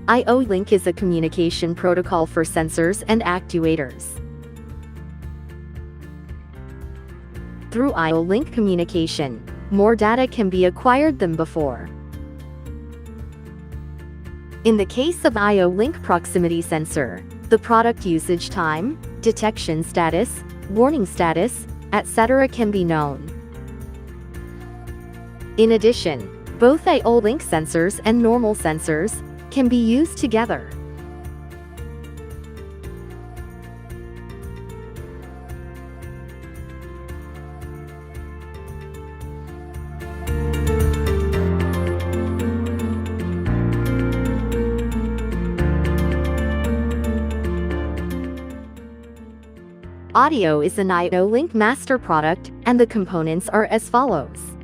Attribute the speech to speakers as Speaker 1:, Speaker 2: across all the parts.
Speaker 1: I/O link is a communication protocol for sensors and actuators. Through I/O link communication, more data can be acquired than before. In the case of I/O link proximity sensor, the product usage time, detection status, warning status, etc. can be known. In addition, both I/O link sensors and normal sensors can be used together. ADIO is an I/O link master product, and the components are as follows.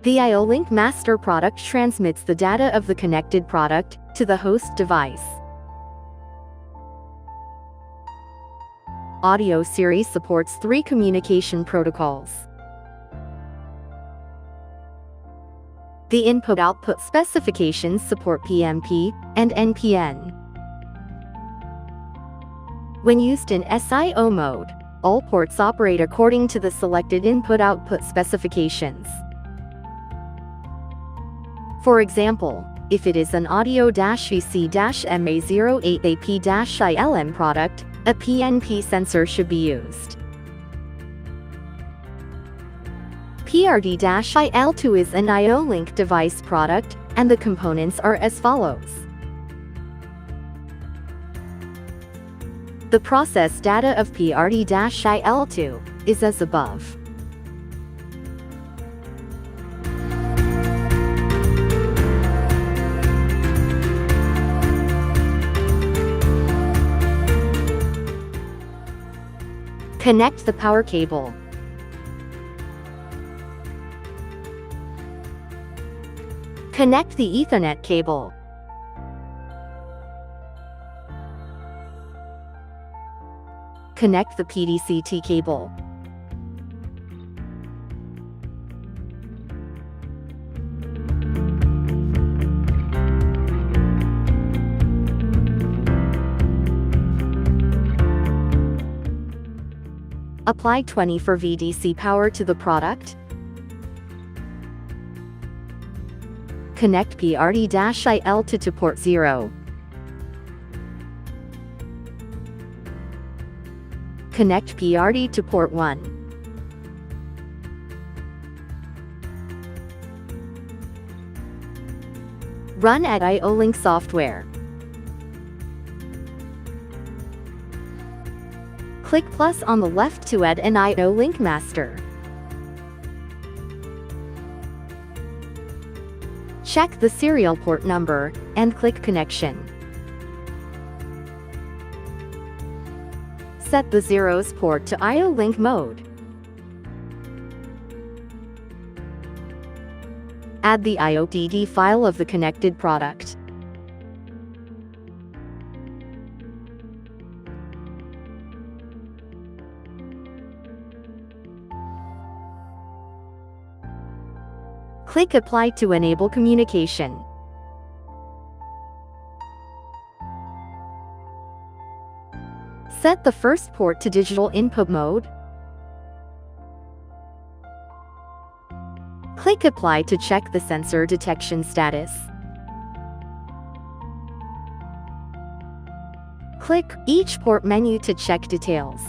Speaker 1: The I/O link master product transmits the data of the connected product to the host device. ADIO series supports 3 communication protocols. The input-output specifications support PMP and NPN. When used in SIO mode, all ports operate according to the selected input-output specifications. For example, if it is an ADIO-VC-MA08AP-ILM product, a PNP sensor should be used. PRD-IL2 is an I/O link device product, and the components are as follows. The process data of PRD-IL2 is as above. Connect the power cable. Connect the Ethernet cable. Connect the PDCT cable. Apply 24 VDC power to the product. Connect PRD-IL2 to port 0. Connect PRD to port 1. Run ADIO link software. Click plus on the left to add an I/O link master. Check the serial port number and click connection. Set the zeros port to I/O link mode. Add the IODD file of the connected product. Click Apply to enable communication. Set the first port to digital input mode. Click Apply to check the sensor detection status. Click each port menu to check details.